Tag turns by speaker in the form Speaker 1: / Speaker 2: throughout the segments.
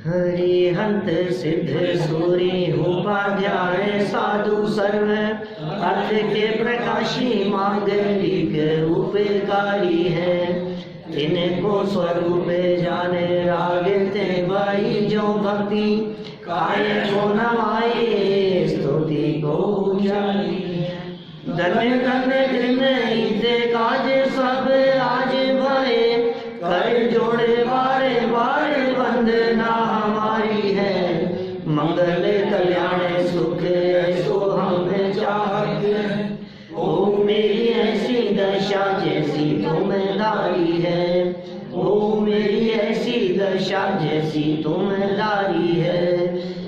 Speaker 1: हरिहंत सिद्ध सूरी उपाध्याय साधु सर्व अर्थ के प्रकाशी मांगलिक उपकारी है। इनको स्वरूप जाने रागते भाई जो भक्ति काय को नवाए स्तुति को जानी। धन्य धन्य दिन इसे काज सब आज भये कर जोड़े बारे बार वंदना हमारी है। मंगल कल्याण सुख ऐसो हमें चाहते हैं। ओ मेरी ऐसी दशा जैसी तुमदारी है। ओ मेरी ऐसी दशा जैसी तुमदारी है।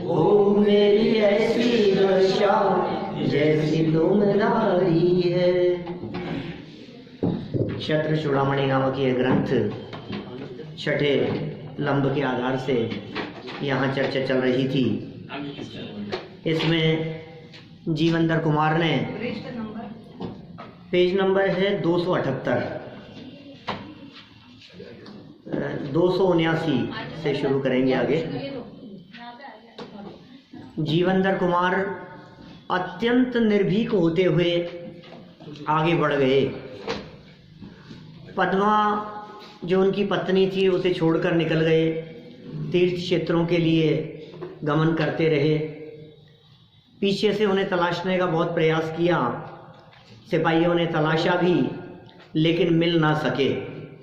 Speaker 1: ओ मेरी ऐसी दशा जैसी तुमदारी है। क्षत्र चूड़ामणि नामक यह ग्रंथ छठे लंब के आधार से यहाँ चर्चा चल रही थी। इसमें जीवंदर कुमार ने पेज नंबर है 278 279 से शुरू करेंगे आगे। जीवंदर कुमार अत्यंत निर्भीक होते हुए आगे बढ़ गए। पद्मा जो उनकी पत्नी थी उसे छोड़कर निकल गए। तीर्थ क्षेत्रों के लिए गमन करते रहे। पीछे से उन्हें तलाशने का बहुत प्रयास किया। सिपाहियों ने तलाशा भी लेकिन मिल ना सके,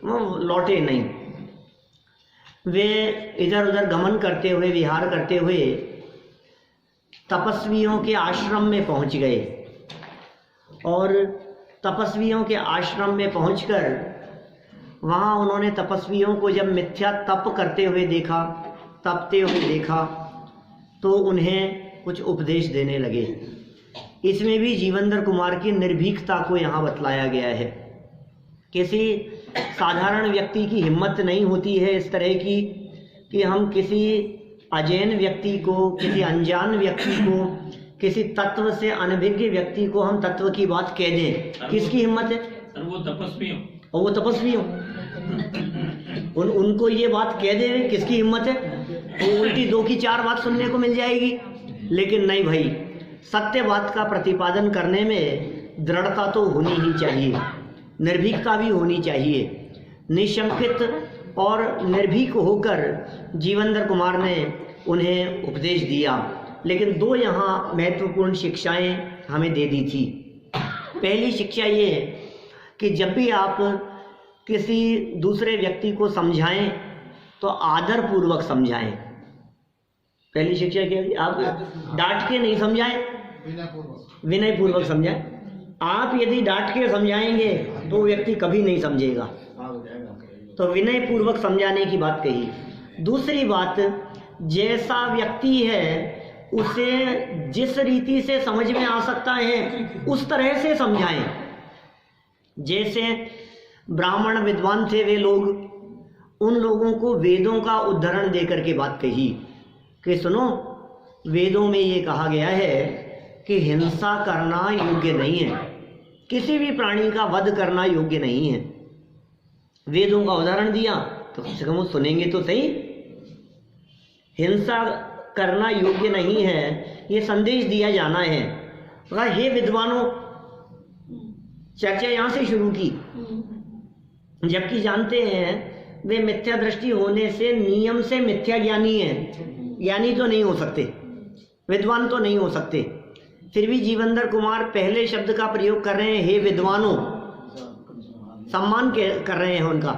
Speaker 1: वो लौटे नहीं। वे इधर उधर गमन करते हुए विहार करते हुए तपस्वियों के आश्रम में पहुंच गए और तपस्वियों के आश्रम में पहुंचकर वहाँ उन्होंने तपस्वियों को जब मिथ्या तप करते हुए देखा, तपते हुए देखा, तो उन्हें कुछ उपदेश देने लगे। इसमें भी जीवंदर कुमार की निर्भीकता को यहाँ बतलाया गया है। किसी साधारण व्यक्ति की हिम्मत नहीं होती है इस तरह की कि हम किसी अजैन व्यक्ति को, किसी अनजान व्यक्ति को, किसी तत्व से अनभिज्ञ व्यक्ति को हम तत्व की बात कह दें। किसकी हिम्मत है?
Speaker 2: सर वो तपस्वी हो।
Speaker 1: और वो तपस्वी हो, उनको ये बात कह दे, किसकी हिम्मत है? तो उल्टी दो की चार बात सुनने को मिल जाएगी। लेकिन नहीं भाई, सत्य बात का प्रतिपादन करने में दृढ़ता तो होनी ही चाहिए, निर्भीकता भी होनी चाहिए। निशंकित और निर्भीक होकर जीवंदर कुमार ने उन्हें उपदेश दिया। लेकिन दो यहाँ महत्वपूर्ण शिक्षाएं हमें दे दी थी। पहली शिक्षा ये कि जब भी आप किसी दूसरे व्यक्ति को समझाएं तो आदर पूर्वक समझाएं। पहली शिक्षा क्या है? आप डांट के नहीं समझाएं, विनय पूर्वक समझाएं। आप यदि डांट के समझाएंगे तो व्यक्ति कभी नहीं समझेगा, तो विनय पूर्वक समझाने की बात कही। दूसरी बात, जैसा व्यक्ति है उसे जिस रीति से समझ में आ सकता है उस तरह से समझाएं। जैसे ब्राह्मण विद्वान थे वे लोग, उन लोगों को वेदों का उद्धरण देकर के बात कही कि सुनो, वेदों में ये कहा गया है कि हिंसा करना योग्य नहीं है, किसी भी प्राणी का वध करना योग्य नहीं है। वेदों का उदाहरण दिया तो कम से कम वो सुनेंगे तो सही। हिंसा करना योग्य नहीं है, ये संदेश दिया जाना है। कहा, हे विद्वानों, चर्चा यहाँ से शुरू की, जबकि जानते हैं वे मिथ्या दृष्टि होने से नियम से मिथ्या ज्ञानी है, ज्ञानी तो नहीं हो सकते, विद्वान तो नहीं हो सकते। फिर भी जीवंदर कुमार पहले शब्द का प्रयोग कर रहे हैं, हे विद्वानों, सम्मान कर रहे हैं उनका।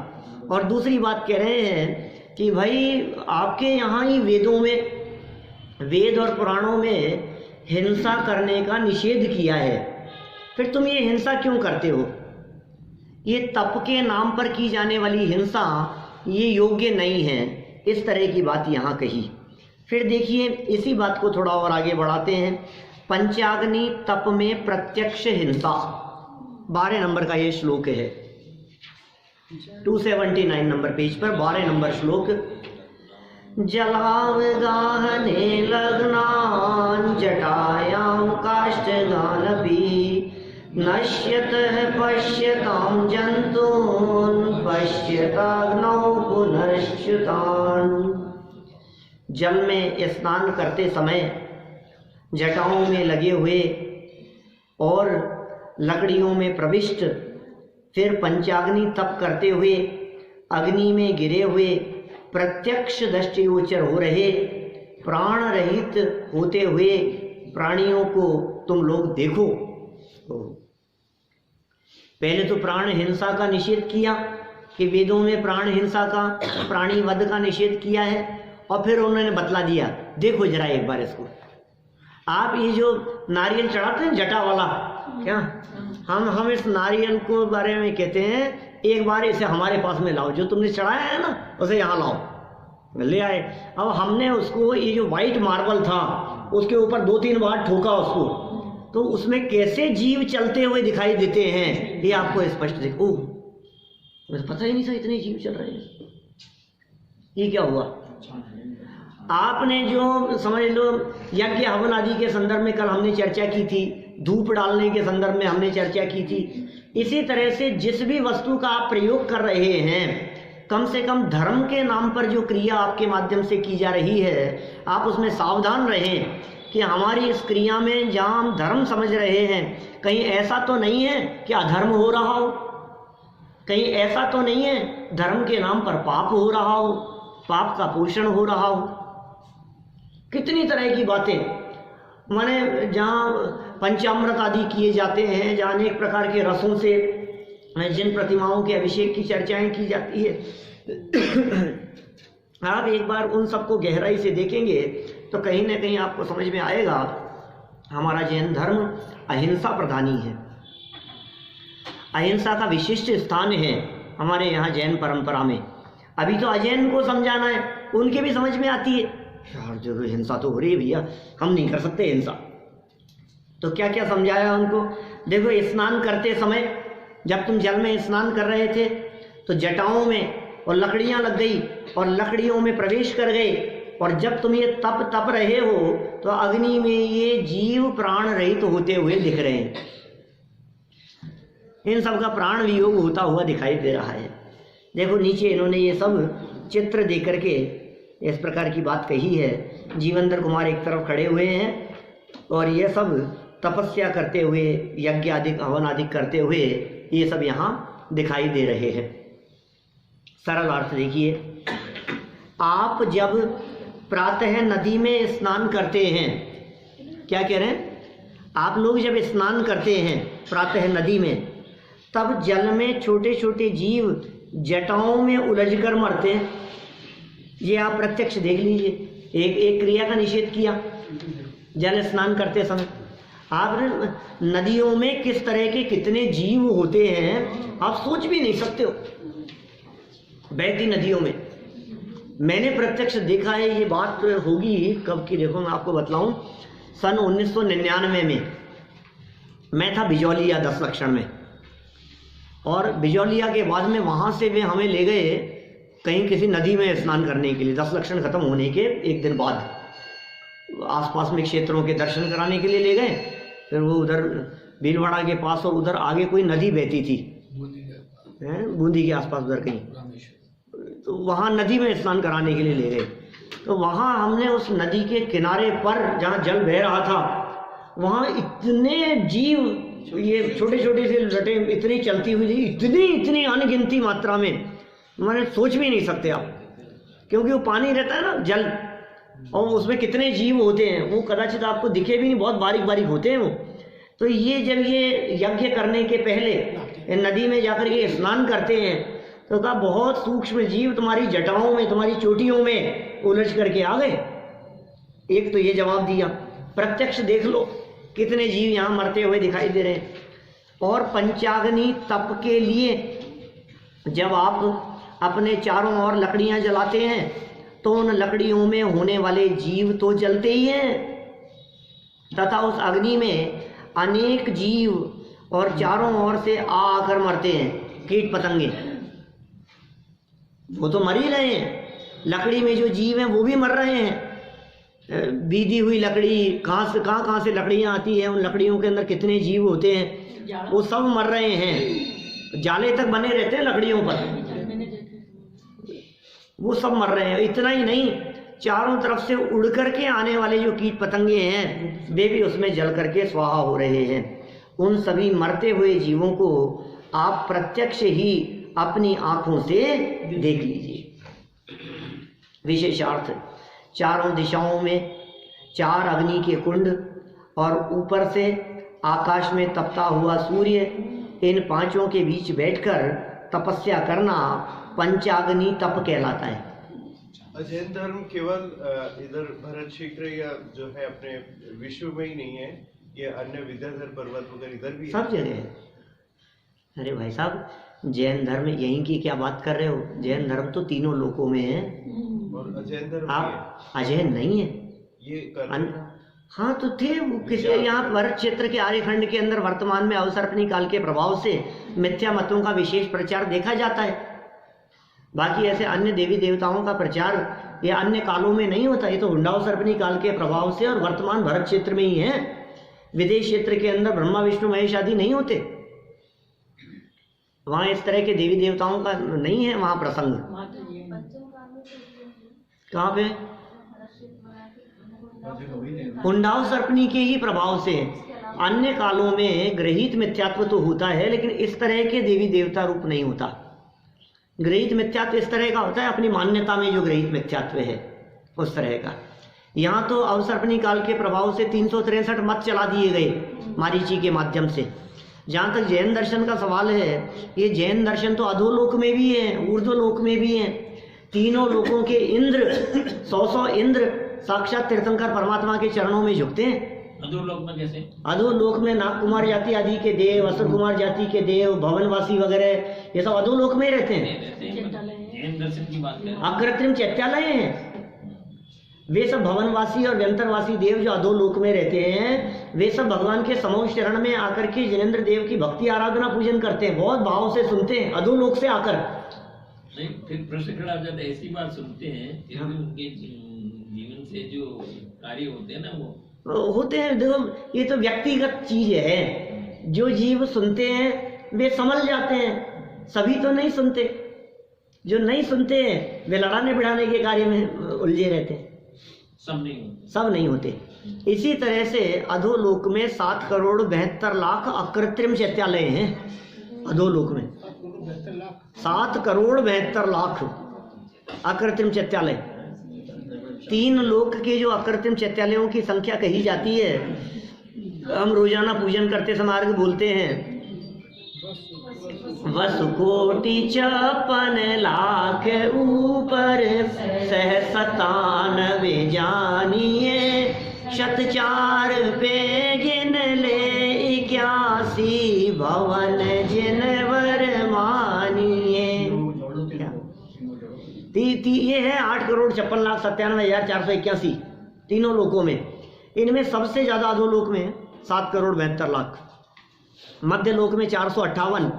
Speaker 1: और दूसरी बात कह रहे हैं कि भाई आपके यहाँ ही वेदों में, वेद और पुराणों में हिंसा करने का निषेध किया है, फिर तुम ये हिंसा क्यों करते हो? ये तप के नाम पर की जाने वाली हिंसा ये योग्य नहीं है। इस तरह की बात यहाँ कही। फिर देखिए, इसी बात को थोड़ा और आगे बढ़ाते हैं। पंचाग्नि तप में प्रत्यक्ष हिंसा, 12 नंबर का ये श्लोक है, 279 नंबर पेज पर 12 नंबर श्लोक। जलावगाहने लग्नान् जटायां काष्ठगानपि नश्यतः पश्यतां जन्तून् पश्यताग्नौ पुनश्च्युतान्। जल में स्नान करते समय जटाओं में लगे हुए और लकड़ियों में प्रविष्ट, फिर पंचाग्नि तप करते हुए अग्नि में गिरे हुए, प्रत्यक्ष दृष्टिगोचर हो रहे, प्राण रहित होते हुए प्राणियों को तुम लोग देखो। पहले तो प्राण हिंसा का निषेध किया कि वेदों में प्राण हिंसा का, प्राणी वध का निषेध किया है, और फिर उन्होंने बतला दिया, देखो जरा एक बार इसको, आप ये जो नारियल चढ़ाते हैं जटा वाला, क्या हम इस नारियल को बारे में कहते हैं एक बार इसे हमारे पास में लाओ, जो तुमने चढ़ाया है ना उसे यहाँ लाओ। ले आए। अब हमने उसको, ये जो वाइट मार्बल था उसके ऊपर 2-3 बार ठोका उसको, तो उसमें कैसे जीव चलते हुए दिखाई देते हैं ये आपको स्पष्ट देखो। मुझे पता ही नहीं था इतने जीव चल रहे हैं। ये क्या हुआ? आपने जो समझ लो यज्ञ हवन आदि के संदर्भ में कल हमने चर्चा की थी, धूप डालने के संदर्भ में हमने चर्चा की थी, इसी तरह से जिस भी वस्तु का आप प्रयोग कर रहे हैं, कम से कम धर्म के नाम पर जो क्रिया आपके माध्यम से की जा रही है, आप उसमें सावधान रहें कि हमारी इस क्रिया में जहाँ हम धर्म समझ रहे हैं, कहीं ऐसा तो नहीं है कि अधर्म हो रहा हो, कहीं ऐसा तो नहीं है धर्म के नाम पर पाप हो रहा हो, पाप का पोषण हो रहा हो। कितनी तरह की बातें, माने जहाँ पंचामृत आदि किए जाते हैं, जहाँ अनेक प्रकार के रसों से जिन प्रतिमाओं के अभिषेक की चर्चाएं की जाती है, आप एक बार उन सबको गहराई से देखेंगे तो कहीं ना कहीं आपको समझ में आएगा हमारा जैन धर्म अहिंसा प्रधानी है, अहिंसा का विशिष्ट स्थान है हमारे यहाँ जैन परंपरा में। अभी तो अजैन को समझाना है, उनके भी समझ में आती है यार जो हिंसा तो हो रही है भैया, हम नहीं कर सकते हिंसा। तो क्या क्या समझाया उनको? देखो, स्नान करते समय जब तुम जल में स्नान कर रहे थे तो जटाओं में और लकड़ियां लग गई और लकड़ियों में प्रवेश कर गए, और जब तुम ये तप रहे हो तो अग्नि में ये जीव प्राण रहित होते हुए दिख रहे हैं। इन सब का प्राण वियोग होता हुआ दिखाई दे रहा है। देखो नीचे इन्होंने ये सब चित्र दे करके इस प्रकार की बात कही है। जीवेंद्र कुमार एक तरफ खड़े हुए हैं और ये सब तपस्या करते हुए, यज्ञ आदि हवन आदि करते हुए ये सब यहाँ दिखाई दे रहे हैं। सरल अर्थ देखिए, आप जब प्रातः नदी में स्नान करते हैं, क्या कह रहे हैं? आप लोग जब स्नान करते हैं प्रातः नदी में, तब जल में छोटे छोटे जीव जटाओं में उलझकर मरते हैं। ये आप प्रत्यक्ष देख लीजिए। एक क्रिया का निषेध किया जल स्नान करते समय। आपने नदियों में किस तरह के कितने जीव होते हैं आप सोच भी नहीं सकते हो। बहती नदियों में मैंने प्रत्यक्ष देखा है। ये बात होगी कब की, देखो मैं आपको बतलाऊं, सन 1999 में मैं था बिजौलिया 10 लक्षण में, और बिजौलिया के बाद में वहाँ से वे हमें ले गए कहीं किसी नदी में स्नान करने के लिए। 10 लक्षण खत्म होने के एक दिन बाद आसपास में क्षेत्रों के दर्शन कराने के लिए ले गए। फिर वो उधर भीलवाड़ा के पास और उधर आगे कोई नदी बहती थी, बूंदी के आसपास उधर कहीं, तो वहाँ नदी में स्नान कराने के लिए ले गए। तो वहाँ हमने उस नदी के किनारे पर जहाँ जल बह रहा था, वहाँ इतने जीव, ये छोटे छोटे से लटें इतनी चलती हुई थी, इतनी अनगिनती मात्रा में, मैंने सोच भी नहीं सकते आप, क्योंकि वो पानी रहता है ना जल, और उसमें कितने जीव होते हैं वो कदाचित आपको दिखे भी नहीं, बहुत बारीक बारीक होते हैं वो। तो ये जब ये यज्ञ करने के पहले नदी में जाकर के स्नान करते हैं तो कहा बहुत सूक्ष्म जीव तुम्हारी जटाओं में, तुम्हारी चोटियों में उलझ करके आ गए। एक तो ये जवाब दिया, प्रत्यक्ष देख लो कितने जीव यहाँ मरते हुए दिखाई दे रहे हैं। और पंचाग्नि तप के लिए जब आप अपने चारों ओर लकड़ियाँ जलाते हैं तो उन लकड़ियों में होने वाले जीव तो जलते ही हैं, तथा उस अग्नि में अनेक जीव और चारों ओर से आकर मरते हैं। कीट पतंगे वो तो मर ही रहे हैं, लकड़ी में जो जीव हैं वो भी मर रहे हैं। बीधी हुई लकड़ी, कहाँ से लकड़ियाँ आती हैं, उन लकड़ियों के अंदर कितने जीव होते हैं वो सब मर रहे हैं। जाले तक बने रहते हैं लकड़ियों पर, वो सब मर रहे हैं। इतना ही नहीं, चारों तरफ से उड़ करके आने वाले जो कीट पतंगे हैं वे भी उसमें जल करके स्वाहा हो रहे हैं। उन सभी मरते हुए जीवों को आप प्रत्यक्ष ही अपनी आंखों से देख लीजिए। विशेषार्थ, चारों दिशाओं में 4 अग्नि के कुंड और ऊपर से आकाश में तपता हुआ सूर्य, इन पांचों के बीच बैठकर तपस्या करना पंचाग्नि तप कहलाता है।
Speaker 2: जैन धर्म केवल इधर भरत क्षेत्र या जो है अपने विश्व में ही नहीं है, ये अन्य विद्याधर पर्वत वगैरह इधर भी
Speaker 1: सब जगह है। अरे भाई साहब, जैन धर्म यहीं की क्या बात कर रहे हो? जैन धर्म तो तीनों लोकों में है।
Speaker 2: और अजैन धर्म
Speaker 1: आप अजैन नहीं है
Speaker 2: ये
Speaker 1: हाँ तो थे किसी यहाँ भरत क्षेत्र के आर्यखंड के अंदर वर्तमान में अवसर्पणी काल के प्रभाव से मिथ्या मतों का विशेष प्रचार देखा जाता है। बाकी ऐसे अन्य देवी देवताओं का प्रचार या अन्य कालों में नहीं होता। ये तो हुंडावसर्पणी काल के प्रभाव से और वर्तमान भरत क्षेत्र में ही है। विदेश क्षेत्र के अंदर ब्रह्मा विष्णु महेश आदि नहीं होते। वहां इस तरह के देवी देवताओं का नहीं है वहां प्रसंग। कहाँ पे? हुंडावसर्पणी के ही प्रभाव से अन्य कालों में ग्रहित मिथ्यात्व तो होता है, लेकिन इस तरह के देवी देवता रूप नहीं होता। ग्रहित मिथ्यात्व इस तरह का होता है, अपनी मान्यता में जो ग्रहित मिथ्यात्व है उस तरह का। यहाँ तो अवसर्पणी काल के प्रभाव से 363 मत चला दिए गए मारीची के माध्यम से। जहाँ तक जैन दर्शन का सवाल है, ये जैन दर्शन तो अधोलोक में भी है, ऊर्ध्वलोक में भी है। तीनों लोकों के इंद्र 100 इंद्र साक्षात तीर्थंकर परमात्मा के चरणों में झुकते हैं।
Speaker 3: अधोलोक में कैसे?
Speaker 1: अधोलोक में नाग कुमार जाति आदि के देव, असुर कुमार जाति के देव, भवनवासी वगैरह ये सब अधोलोक में रहते हैं।
Speaker 3: जैन दर्शन की बात करें,
Speaker 1: अकृत्रिम चैत्यालय हैं वे सब। भवनवासी और व्यंतरवासी देव जो अधोलोक में रहते हैं, वे सब भगवान के समोच्च चरण में आकर के जिनेंद्र देव की भक्ति आराधना पूजन करते हैं, बहुत भाव से सुनते हैं अधोलोक से आकर।
Speaker 3: नहीं, फिर प्रश्न खड़ा हो जाता है, ऐसी बात सुनते हैं फिर भी उनके जीवन से जो कार्य होते हैं ना वो
Speaker 1: होते हैं। देखो, ये तो व्यक्तिगत चीज है। जो जीव सुनते हैं वे समझ जाते हैं, सभी तो नहीं सुनते। जो नहीं सुनते हैं वे लड़ाने बिड़ाने के कार्य में उलझे रहते हैं। सब नहीं होते। इसी तरह से अधोलोक में 7,72,00,000 अकृत्रिम चैत्यालय हैं। अधोलोक में 7,72,00,000 अकृत्रिम चैत्यालय। 3 लोक के जो अकृत्रिम चैत्यालयों की संख्या कही जाती है, हम रोजाना पूजन करते समय अर्घ बोलते हैं, वसुकोटि 56,00,000 ऊपर 97 जानिए, 104 पे गिन ले 81 भवन जिनवर मानिए। ये है 8,56,97,481 तीनों लोकों में। इनमें सबसे ज्यादा अधोलोक में 7,72,00,000, मध्य लोक में 458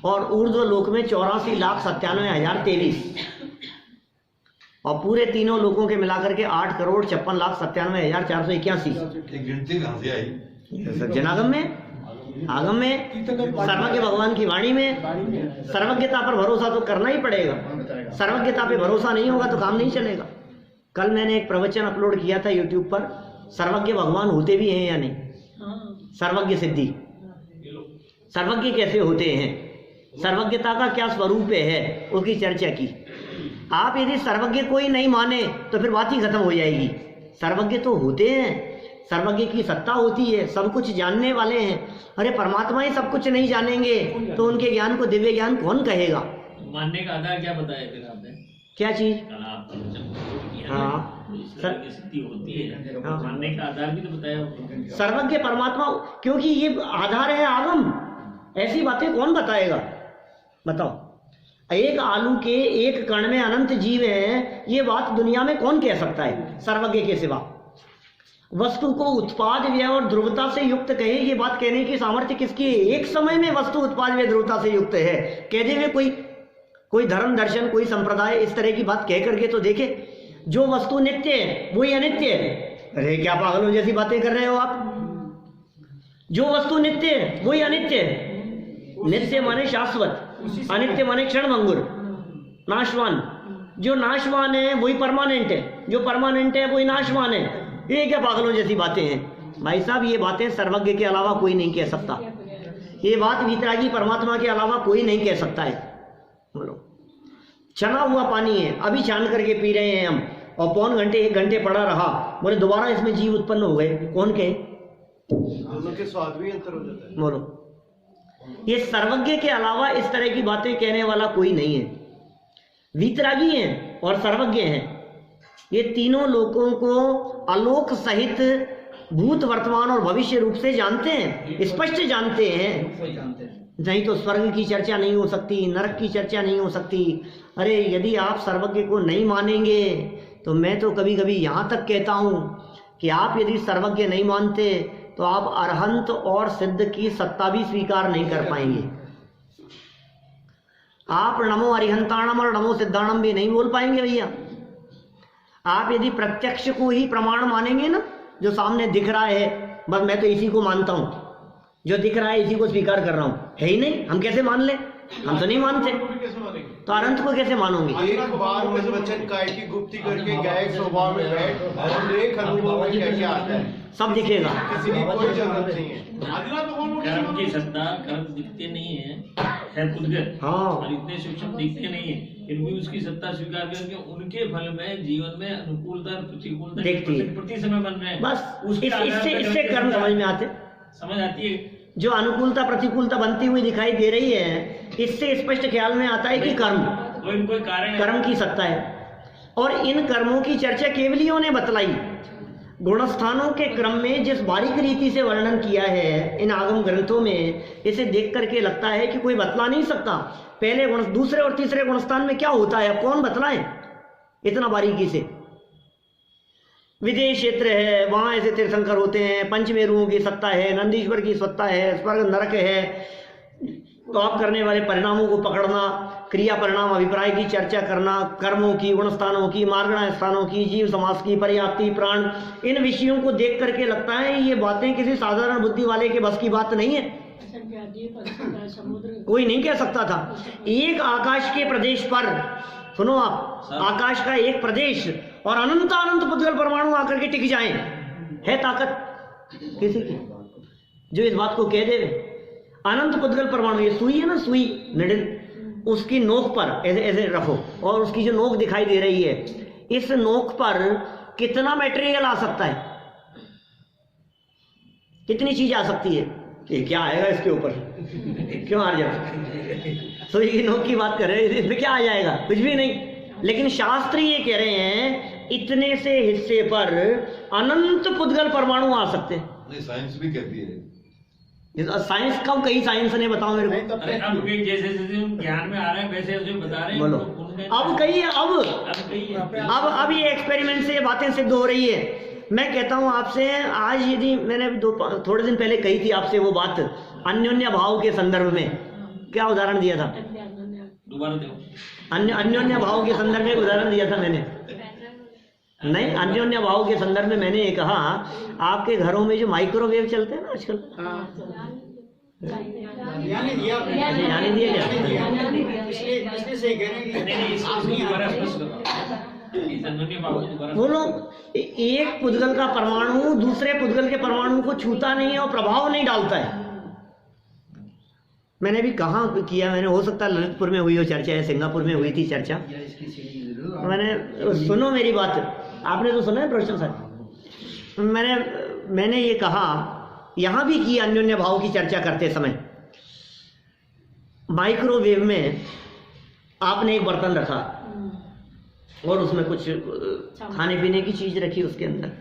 Speaker 1: और ऊर्ध्व लोक में 84,97,023 और पूरे तीनों लोकों के मिलाकर के 8,56,97,481।
Speaker 4: गिनती कहाँ से आई?
Speaker 1: जनागम में, आगम में, सर्वज्ञ भगवान की वाणी में। सर्वज्ञता पर भरोसा तो करना ही पड़ेगा। सर्वज्ञता पे भरोसा नहीं होगा तो काम नहीं चलेगा। कल मैंने एक प्रवचन अपलोड किया था YouTube पर, सर्वज्ञ भगवान होते भी हैं या नहीं, सर्वज्ञ सिद्धि, सर्वज्ञ कैसे होते हैं, सर्वज्ञता का क्या स्वरूप है, उसकी चर्चा की। आप यदि सर्वज्ञ कोई नहीं माने तो फिर बात ही खत्म हो जाएगी। सर्वज्ञ तो होते हैं, सर्वज्ञ की सत्ता होती है, सब कुछ जानने वाले हैं। अरे परमात्मा ही सब कुछ नहीं जानेंगे तो उनके ज्ञान को दिव्य ज्ञान कौन कहेगा?
Speaker 3: मानने का आधार क्या बताया फिर आपने?
Speaker 1: क्या चीज?
Speaker 3: हाँ, स्थिति होती है, मानने का आधार भी तो बताया।
Speaker 1: सर्वज्ञ परमात्मा, क्योंकि ये आधार है आगम। ऐसी बातें कौन बताएगा? बताओ, एक आलू के एक कण में अनंत जीव हैं, ये बात दुनिया में कौन कह सकता है सर्वज्ञ के सिवा? वस्तु को उत्पाद व्यय और ध्रुवता से युक्त कहे, ये बात कहने की सामर्थ्य किसकी है? एक समय में वस्तु उत्पाद व्यय ध्रुवता से युक्त है कह देवे कोई धर्म दर्शन, कोई संप्रदाय इस तरह की बात कह करके तो देखे। जो वस्तु नित्य है वही अनित्य है। अरे क्या पागलों जैसी बातें कर रहे हो आप? जो वस्तु नित्य है वही अनित्य है। नित्य माने शाश्वत, अनित्य माने क्षणभंगुर, नाशवान। जो नाशवान है वही परमानेंट है, जो परमानेंट है वही नाशवान है। ये क्या पागलों जैसी बातें हैं भाई साहब। ये बातें सर्वज्ञ के अलावा कोई नहीं कह सकता। ये बात वीतरागी परमात्मा के अलावा कोई नहीं कह सकता है। बोलो, छना हुआ पानी है, अभी छान करके पी रहे हैं हम, और पौन घंटे 1 घंटे पड़ा रहा, बोले दोबारा इसमें जीव उत्पन्न हो गए, कौन कहे?
Speaker 2: दोनों के स्वाद भी अंतर हो जाता है।
Speaker 1: बोलो, ये सर्वज्ञ के अलावा इस तरह की बातें कहने वाला कोई नहीं है। वीतरागी हैं और सर्वज्ञ हैं, ये तीनों लोगों को आलोक सहित भूत वर्तमान और भविष्य रूप से जानते हैं, स्पष्ट जानते हैं। नहीं तो स्वर्ग की चर्चा नहीं हो सकती, नरक की चर्चा नहीं हो सकती। अरे यदि आप सर्वज्ञ को नहीं मानेंगे तो मैं तो कभी कभी यहाँ तक कहता हूँ कि आप यदि सर्वज्ञ नहीं मानते तो आप अरहंत और सिद्ध की सत्ता भी स्वीकार नहीं कर पाएंगे। आप नमो अरिहंताणम और नमो सिद्धाणम भी नहीं बोल पाएंगे भैया। आप यदि प्रत्यक्ष को ही प्रमाण मानेंगे ना, जो सामने दिख रहा है, बस मैं तो इसी को मानता हूं, जो दिख रहा है इसी को स्वीकार कर रहा हूं, है ही नहीं, हम कैसे मान ले? हम तो नहीं मानते, तो अनंत को कैसे मानोगे?
Speaker 2: एक बार मन वचन काय की गुप्ती करके गायक स्वभाव में बैठ और देख अनुभव में क्या क्या आता है,
Speaker 1: सब दिखेगा।
Speaker 2: किसी की कोई जरूरत नहीं है।
Speaker 3: कर्म की सत्ता, कर्म दिखते नहीं है खुद
Speaker 1: हाँ,
Speaker 3: और इतने सूक्ष्म दिखते नहीं है, फिर भी उसकी सत्ता स्वीकार करके उनके फल में जीवन में अनुकूलता प्रतिकूलता प्रति समय बन रहे हैं।
Speaker 1: बस इससे कर्म समझ में आते,
Speaker 3: समझ आती है।
Speaker 1: जो अनुकूलता प्रतिकूलता बनती हुई दिखाई दे रही है, इससे स्पष्ट ख्याल में आता है कि
Speaker 3: कोई कारण
Speaker 1: कर्म की सत्ता है। और इन कर्मों की चर्चा केवलियों ने बतलाई। गुणस्थानों के क्रम में जिस बारीक रीति से वर्णन किया है इन आगम ग्रंथों में, इसे देख करके लगता है कि कोई बतला नहीं सकता पहले गुण, दूसरे और तीसरे गुणस्थान में क्या होता है, कौन बतलाए इतना बारीकी से। विदेश क्षेत्र है, वहां ऐसे तीर्थंकर होते हैं, पंचमेरुओं की सत्ता है, नंदीश्वर की सत्ता है, स्वर्ग नरक है, पाप करने वाले परिणामों को पकड़ना, क्रिया परिणाम अभिप्राय की चर्चा करना, कर्मों की, गुणस्थानों की, मार्गण स्थानों की, जीव समास की, पर्याप्ति, प्राण, इन विषयों को देख करके लगता है ये बातें किसी साधारण बुद्धि वाले के बस की बात नहीं है, कोई नहीं कह सकता था। एक आकाश के प्रदेश पर, सुनो आप, आकाश का एक प्रदेश और अनंत अनंत पुद्गल परमाणु आकर के टिक जाएं, है ताकत किसी की जो इस बात को कह दे? अनंत पुद्गल परमाणु, ये सुई है ना, सुई निडल, उसकी नोक पर ऐसे ऐसे रखो और उसकी जो नोक दिखाई दे रही है, इस नोक पर कितना मटेरियल आ सकता है, कितनी चीज आ सकती है? ये क्या आएगा इसके ऊपर? क्यों आ जाए? सुई की नोक की बात कर रहे हैं, इसमें क्या आ जाएगा? कुछ भी नहीं। लेकिन शास्त्र ये कह रहे हैं इतने से हिस्से पर अनंत पुद्गल परमाणु आ सकते हैं।
Speaker 4: साइंस भी कहती है।
Speaker 1: साइंस कब कही? साइंस ने बताओ मेरे को।
Speaker 3: अरे अब जैसे जैसे ज्ञान में आ रहे हैं वैसे वैसे बता रहे हैं।
Speaker 1: बोलो, अब कही है, अब ये एक्सपेरिमेंट से ये बातें सिद्ध हो रही है। मैं कहता हूं आपसे, आज यदि मैंने थोड़े दिन पहले कही थी आपसे वो बात अन्योन्य भाव के संदर्भ में, क्या उदाहरण दिया था?
Speaker 3: दोबारा दो।
Speaker 1: अन्योन्य भाव के संदर्भ में उदाहरण दिया था मैंने, नहीं, अन्योन्य भाव के संदर्भ में मैंने ये कहा, आपके घरों में जो माइक्रोवेव चलते हैं ना आजकल, यानी दिया बोलो, एक पुद्गल का परमाणु दूसरे पुद्गल के परमाणु को छूता नहीं है और प्रभाव नहीं डालता है। मैंने भी कहाँ किया, मैंने, हो सकता है ललितपुर में हुई हो चर्चा, है सिंगापुर में हुई थी चर्चा। मैंने, सुनो मेरी बात, आपने तो सुना है प्रवचन साहब, मैंने ये कहा, यहां भी की अन्योन्य भाव की चर्चा करते समय, माइक्रोवेव में आपने एक बर्तन रखा और उसमें कुछ खाने पीने की चीज रखी उसके अंदर,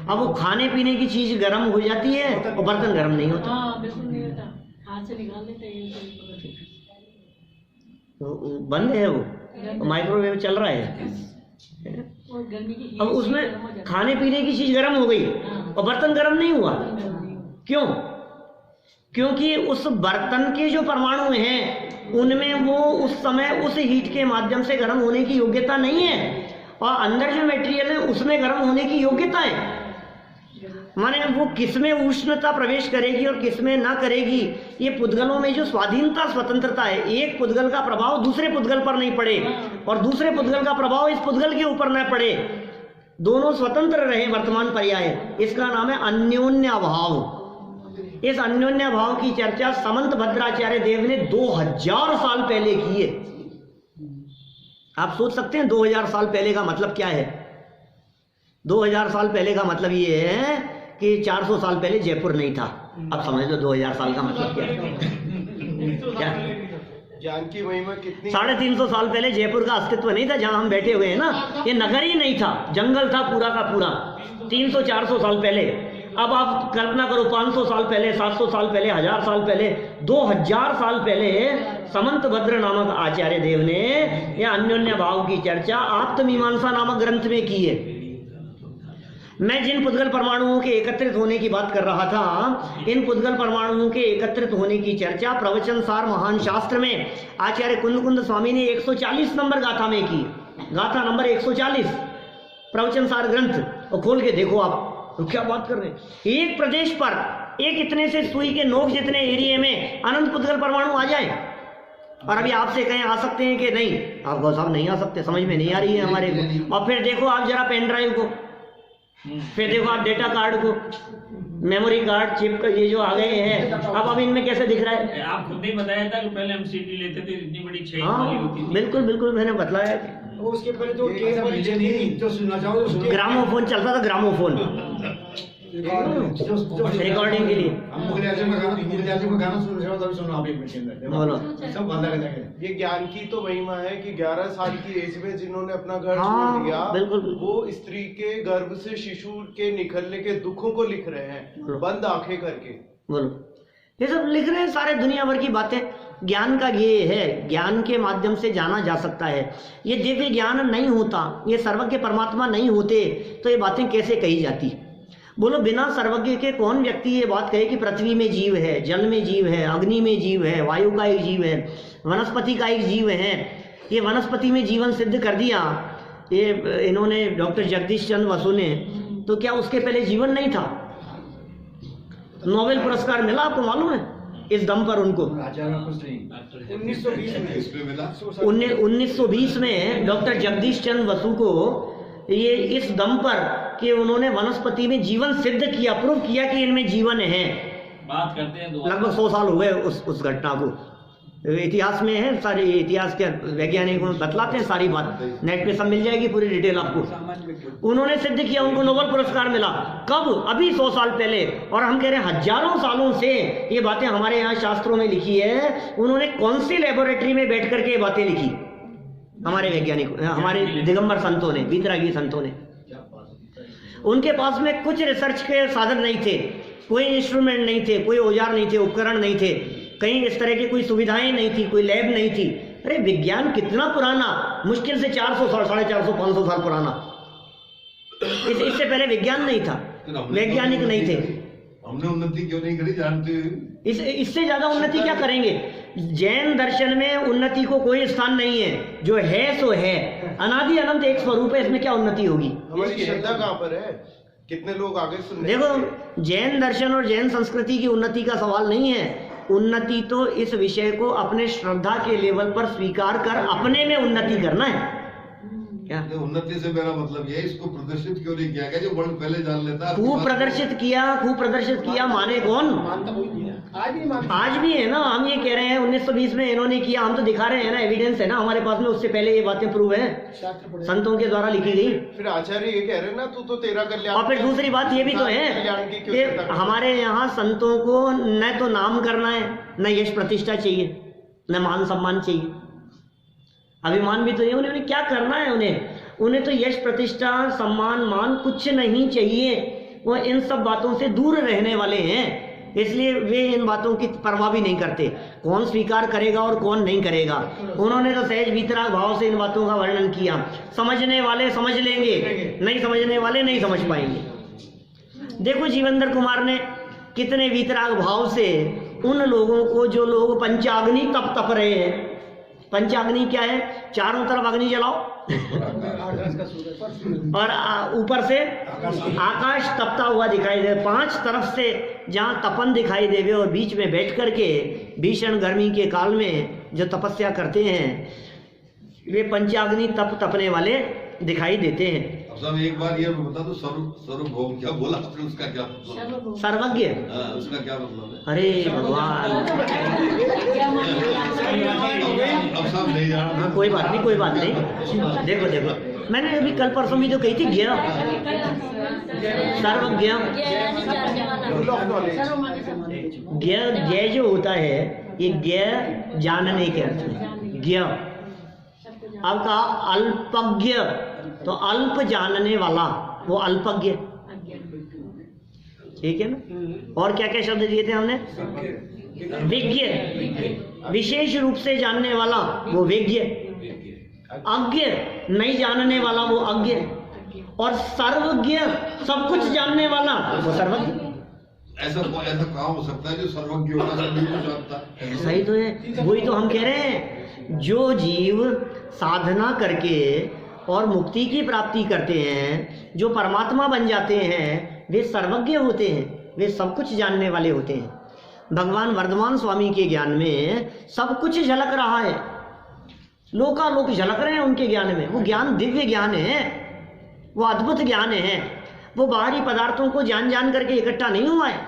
Speaker 1: अब वो खाने पीने की चीज गर्म हो जाती है और बर्तन गर्म नहीं होता। हाथ से निकाल देते हैं, तो बंद है वो, माइक्रोवेव चल रहा है, अब उसमें खाने पीने की चीज गर्म हो गई और बर्तन गर्म नहीं हुआ। क्यों? क्योंकि उस बर्तन के जो परमाणु हैं उनमें वो उस समय उस हीट के माध्यम से गर्म होने की योग्यता नहीं है, और अंदर जो मटेरियल है उसमें गर्म होने की योग्यता है। माने वो किसमें उष्णता प्रवेश करेगी और किसमें ना करेगी, ये पुद्गलों में जो स्वाधीनता स्वतंत्रता है, एक पुद्गल का प्रभाव दूसरे पुद्गल पर नहीं पड़े और दूसरे पुद्गल का प्रभाव इस पुद्गल के ऊपर न पड़े, दोनों स्वतंत्र रहे वर्तमान पर्याय, इसका नाम है अन्योन्य भाव। इस अन्योन्य भाव की चर्चा समंत भद्राचार्य देव ने 2000 साल पहले की है। आप सोच सकते हैं 2000 साल पहले का मतलब क्या है? 2000 साल पहले का मतलब ये है कि 400 साल पहले जयपुर नहीं था। अब समझ लो 2000 साल का मतलब क्या है। क्या
Speaker 2: ज्ञान की महिमा कितनी?
Speaker 1: 350 साल पहले जयपुर का अस्तित्व नहीं था, जहां हम बैठे हुए हैं ना, ये नगर ही नहीं था, जंगल था पूरा का पूरा 300-400 साल पहले। अब आप कल्पना करो 500 साल पहले, 700 साल पहले, 1000 साल पहले, 2000 साल पहले समंत भद्र नामक आचार्य देव ने यह अन्योन्य भाव की चर्चा आत्ममीमांसा नामक ग्रंथ में की है। मैं जिन पुद्गल परमाणुओं के एकत्रित होने की बात कर रहा था, इन पुद्गल परमाणुओं के एकत्रित होने की चर्चा प्रवचन सार महान शास्त्र में आचार्य कुंद स्वामी ने 140 नंबर गाथा में की। गाथा नंबर 140 प्रवचन सार ग्रंथ, और खोल के देखो आप, तो क्या बात कर रहे हैं। एक प्रदेश पर एक इतने से सुई के नोक जितने एरिया में अनंत पुद्गल परमाणु आ जाए, और अभी आपसे कहें आ सकते हैं कि नहीं, आप गौ साहब नहीं आ सकते, समझ में नहीं आ रही है हमारे को। और फिर देखो आप जरा पेन ड्राइव को, फिर देखो आप डेटा कार्ड को, मेमोरी कार्ड, चिप का ये जो आ गए हैं, अब इनमें कैसे दिख रहा है?
Speaker 3: आप खुद ही बताया था कि पहले हम सीडी लेते थे, इतनी बड़ी 6
Speaker 1: हाँ
Speaker 3: वाली होती थी।
Speaker 1: बिल्कुल बिल्कुल, मैंने बतलाया।
Speaker 5: उसके पहले तो जो सुनना चाहो तो सुनिए।
Speaker 1: ग्रामोफोन चलता था, ग्रामोफोन रिकॉर्डिंग के लिए।
Speaker 5: हम मुगल आजम का गाना सुन रहे हो तभी सुनो आप 1 मिनट के अंदर।
Speaker 1: बोलो।
Speaker 5: सब बंद कर देंगे।
Speaker 2: ये ज्ञान की तो महिमा है कि 11 साल की एज में जिन्होंने अपना घर
Speaker 1: हाँ,
Speaker 2: छोड़ दिया,
Speaker 1: बिल्कुल, बिल्कुल।
Speaker 2: वो स्त्री के गर्भ से शिशु के निकलने के दुखों को लिख रहे हैं बंद आंखें करके।
Speaker 1: बोलो, ये सब लिख रहे हैं सारे दुनिया भर की बातें। ज्ञान का ये है, ज्ञान के माध्यम से जाना जा सकता है। ये दिव्य ज्ञान नहीं होता, ये सर्वज्ञ परमात्मा नहीं होते तो ये बातें कैसे कही जाती? बोलो, बिना सर्वज्ञ के कौन व्यक्ति ये बात कहे कि पृथ्वी में जीव है, जल में जीव है, अग्नि में जीव है, वायु का एक जीव है, वनस्पति का एक जीव है। ये वनस्पति में जीवन सिद्ध कर दिया ये इन्होंने, डॉक्टर जगदीश चंद्र बसु ने, तो क्या उसके पहले जीवन नहीं था? नोबेल पुरस्कार मिला, आपको मालूम है इस दम पर उनको। 1920 में डॉक्टर जगदीश चंद्र बसु को ये इस दम पर कि उन्होंने वनस्पति में जीवन सिद्ध किया, प्रूव किया कि इनमें जीवन है।
Speaker 3: बात करते हैं
Speaker 1: लगभग 100 साल हो गए उस घटना को। इतिहास में है, सारे इतिहास के वैज्ञानिक बतलाते हैं सारी बात, नेट पे सब मिल जाएगी पूरी डिटेल आपको। उन्होंने सिद्ध किया, उनको नोबेल पुरस्कार मिला। कब? अभी 100 साल पहले। और हम कह रहे हैं हजारों सालों से ये बातें हमारे यहाँ शास्त्रों में लिखी है। उन्होंने कौन सी लेबोरेटरी में बैठ करके ये बातें लिखी? हमारे वैज्ञानिक, हमारे दिगंबर संतों ने, वीतरागी संतों ने। उनके पास में कुछ रिसर्च के साधन नहीं थे, कोई इंस्ट्रूमेंट नहीं थे, कोई औजार नहीं थे, उपकरण नहीं थे, कहीं इस तरह की कोई सुविधाएं नहीं थी, कोई लैब नहीं थी। अरे विज्ञान कितना पुराना, मुश्किल से 400 साल, 450, 500 साल पुराना। इससे पहले विज्ञान नहीं था, वैज्ञानिक नहीं थे।
Speaker 4: हमने उन्नति क्यों नहीं करी जानते?
Speaker 1: इससे ज्यादा उन्नति क्या करेंगे? जैन दर्शन में उन्नति को कोई स्थान नहीं है, जो है सो है, अनादि अनंत एक स्वरूप है, इसमें क्या उन्नति होगी?
Speaker 2: हमारी श्रद्धा कहाँ पर है? कितने लोग आगे सुन रहे हैं?
Speaker 1: देखो, जैन दर्शन और जैन संस्कृति की उन्नति का सवाल नहीं है। उन्नति तो इस विषय को अपने श्रद्धा के लेवल पर स्वीकार कर अपने में उन्नति करना है। क्या
Speaker 4: उन्नति से मेरा मतलब ये, इसको प्रदर्शित क्यों नहीं किया गया? जो वर्ल्ड पहले जान लेता है।
Speaker 1: खूब प्रदर्शित किया माने कौन? आज भी है ना। हम ये कह रहे हैं 1920 में इन्होंने किया, हम तो दिखा रहे हैं ना, एविडेंस है ना हमारे पास में, उससे पहले ये बातें प्रूव है, संतों के द्वारा लिखी गई।
Speaker 2: फिर आचार्य ये कह रहे हैं ना, तू तो तेरा कल्याण।
Speaker 1: और फिर दूसरी बात ये भी तो है कि हमारे यहाँ संतों को न तो नाम करना है, न यश प्रतिष्ठा चाहिए, न मान सम्मान चाहिए, अभिमान भी तो है। उन्हें क्या करना है? उन्हें तो यश प्रतिष्ठा सम्मान मान कुछ नहीं चाहिए। वो इन सब बातों से दूर रहने वाले हैं, इसलिए वे इन बातों की परवाह भी नहीं करते। कौन स्वीकार करेगा और कौन नहीं करेगा, उन्होंने तो सहज वीतराग भाव से इन बातों का वर्णन किया। समझने वाले समझ लेंगे, नहीं समझने वाले नहीं समझ पाएंगे। देखो जीवेंद्र कुमार ने कितने वीतराग भाव से उन लोगों को, जो लोग पंचाग्नि तप रहे हैं, पंचाग्नि क्या है? चारों तरफ अग्नि जलाओ और ऊपर से आकाश तपता हुआ दिखाई दे, 5 तरफ से जहाँ तपन दिखाई देवे और बीच में बैठ करके भीषण गर्मी के काल में जो तपस्या करते हैं वे पंचाग्नि तपने वाले दिखाई देते हैं।
Speaker 4: अब साहब एक बार ये बता दो, सर्वभौम क्या बोला आपने, उसका क्या मतलब है?
Speaker 1: सर्वज्ञ,
Speaker 4: उसका क्या मतलब है?
Speaker 1: अरे भगवान,
Speaker 4: अब साहब नहीं जाना।
Speaker 1: कोई बात नहीं, कोई बात नहीं। देखो देखो, मैंने अभी कल परसों भी तो कही थी ज्ञ, सर्वज्ञ। ज्ञ ज्ञ जो होता है ये ज्ञ जानने के अर्थ में ज्ञ। अब कहा अल्पज्ञ, तो अल्प जानने वाला वो अल्पज्ञ, ठीक है ना। और क्या क्या शब्द दिए थे हमने? विज्ञ, विशेष रूप से जानने वाला वो विज्ञ। अज्ञ, नहीं जानने वाला वो अज्ञ। और सर्वज्ञ, सब कुछ जानने वाला वो सर्वज्ञ।
Speaker 4: ऐसा कहाँ हो सकता है जो सर्वज्ञ होगा, सब कुछ जानता है?
Speaker 1: ऐसा ही तो है, वही तो हम कह रहे हैं। जो जीव साधना करके और मुक्ति की प्राप्ति करते हैं, जो परमात्मा बन जाते हैं, वे सर्वज्ञ होते हैं, वे सब कुछ जानने वाले होते हैं। भगवान वर्धमान स्वामी के ज्ञान में सब कुछ झलक रहा है, लोकालोक झलक रहे हैं उनके ज्ञान में। वो ज्ञान दिव्य ज्ञान है, वो अद्भुत ज्ञान है। वो बाहरी पदार्थों को जान जान करके इकट्ठा नहीं हुआ है,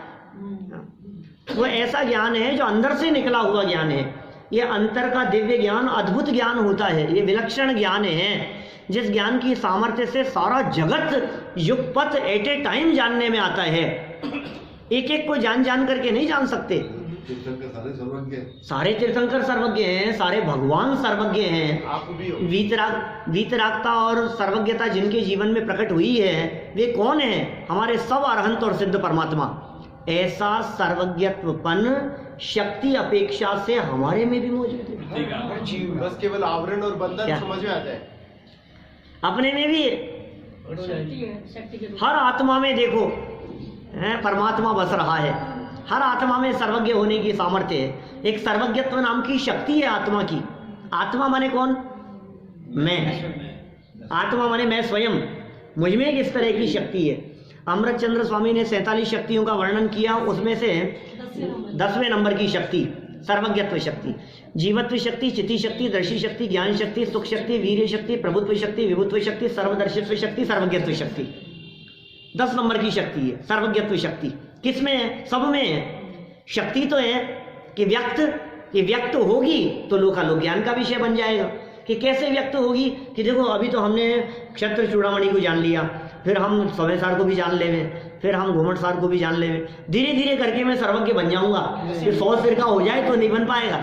Speaker 1: वो ऐसा ज्ञान है जो अंदर से निकला हुआ ज्ञान है। ये अंतर का दिव्य ज्ञान अद्भुत ज्ञान होता है, ये विलक्षण ज्ञान है, जिस ज्ञान की सामर्थ्य से सारा जगत युगपथ एट ए टाइम जानने में आता है। एक एक को जान जान करके नहीं जान सकते।
Speaker 4: तीर्थंकर सारे सर्वज्ञ हैं,
Speaker 1: सारे तीर्थंकर सर्वज्ञ हैं, सारे भगवान सर्वज्ञ हैं।
Speaker 2: आप भी हो।
Speaker 1: वीतरागता और सर्वज्ञता जिनके जीवन में प्रकट हुई है वे कौन है? हमारे सब अरहंत और सिद्ध परमात्मा। ऐसा सर्वज्ञत्वपन शक्ति अपेक्षा से हमारे में भी मौजूद है।
Speaker 2: बस केवल आवरण और बंधन समझ में आता है,
Speaker 1: अपने में भी हर आत्मा में देखो परमात्मा बस रहा है। हर आत्मा में सर्वज्ञ होने की सामर्थ्य है। एक सर्वज्ञत्व नाम की शक्ति है आत्मा की। आत्मा माने कौन? मैं। आत्मा माने मैं स्वयं, मुझ में एक इस तरह की शक्ति है। अमृत चंद्र स्वामी ने 47 शक्तियों का वर्णन किया, उसमें से 10वें नंबर की शक्ति सर्वज्ञत्व शक्ति। जीवत्व शक्ति, चिति शक्ति, दर्शी शक्ति, ज्ञान शक्ति, सुख शक्ति, वीर्य शक्ति, प्रभुत्व शक्ति, विभुत्व शक्ति, सर्वदर्शित्व शक्ति, सर्वज्ञत्व शक्ति। 10 नंबर की शक्ति है सर्वज्ञत्व शक्ति। किसमें है? सब में है। शक्ति तो है कि व्यक्त होगी तो लोकालोक ज्ञान का विषय बन जाएगा। कि कैसे व्यक्त होगी? कि देखो अभी तो हमने क्षत्र चूड़ामणि को जान लिया, फिर हम सवेसार को भी जान लेवे, फिर हम घूमटसार को भी जान लेवे। धीरे धीरे करके मैं सर्वज्ञ बन जाऊंगा। कि 100 सिर का हो जाए तो नहीं बन पाएगा।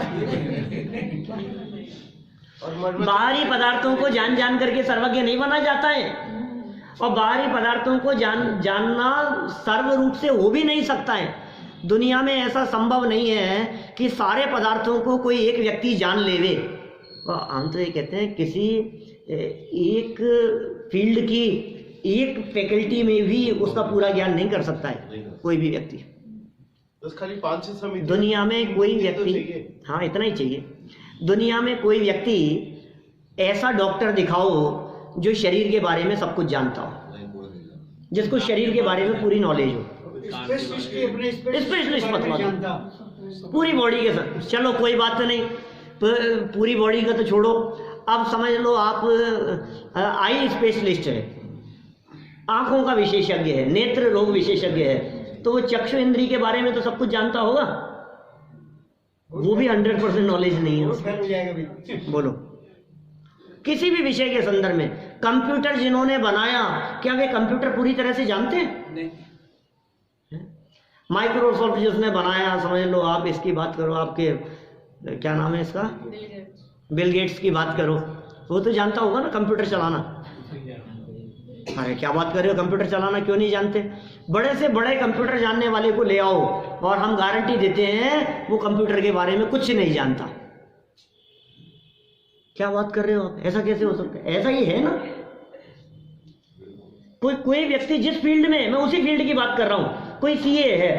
Speaker 1: बाहरी पदार्थों को जान जान करके सर्वज्ञ नहीं बना जाता है, और बाहरी पदार्थों को जानना सर्व रूप से हो भी नहीं सकता है। दुनिया में ऐसा संभव नहीं है कि सारे पदार्थों को कोई एक व्यक्ति जान लेवे। हम तो ये कहते हैं किसी एक फील्ड की एक फैकल्टी में भी उसका पूरा ज्ञान नहीं कर सकता है कोई भी व्यक्ति।
Speaker 2: बस खाली 5-6 समिति
Speaker 1: दुनिया में कोई व्यक्ति, हाँ इतना ही चाहिए। दुनिया में कोई व्यक्ति ऐसा डॉक्टर दिखाओ जो शरीर के बारे में सब कुछ जानता हो, जिसको शरीर के बारे में पूरी नॉलेज हो। स्पेशलिस्ट मतलब पूरी बॉडी के साथ। चलो कोई बात तो नहीं, पूरी बॉडी का तो छोड़ो, अब समझ लो आप आई स्पेशलिस्ट है, आंखों का विशेषज्ञ है, नेत्र रोग विशेषज्ञ है, तो वो चक्षु इंद्री के बारे में तो सब कुछ जानता होगा। वो भी 100% नॉलेज नहीं है। बोलो किसी भी विषय के संदर्भ में। कंप्यूटर जिन्होंने बनाया, क्या वे कंप्यूटर पूरी तरह से जानते हैं? नहीं। माइक्रोसॉफ्ट जिसने बनाया, समझ लो आप इसकी बात करो, आपके क्या नाम है इसका, बिल गेट्स की बात करो, वो तो जानता होगा ना कंप्यूटर चलाना। अरे क्या बात कर रहे हो, कंप्यूटर चलाना क्यों नहीं जानते? बड़े से बड़े कंप्यूटर जानने वाले को ले आओ और हम गारंटी देते हैं वो कंप्यूटर के बारे में कुछ नहीं जानता। क्या बात कर रहे हो आप? ऐसा कैसे हो सकता है? ऐसा ही है ना। कोई व्यक्ति जिस फील्ड में, मैं उसी फील्ड की बात कर रहा हूं, कोई सीए है,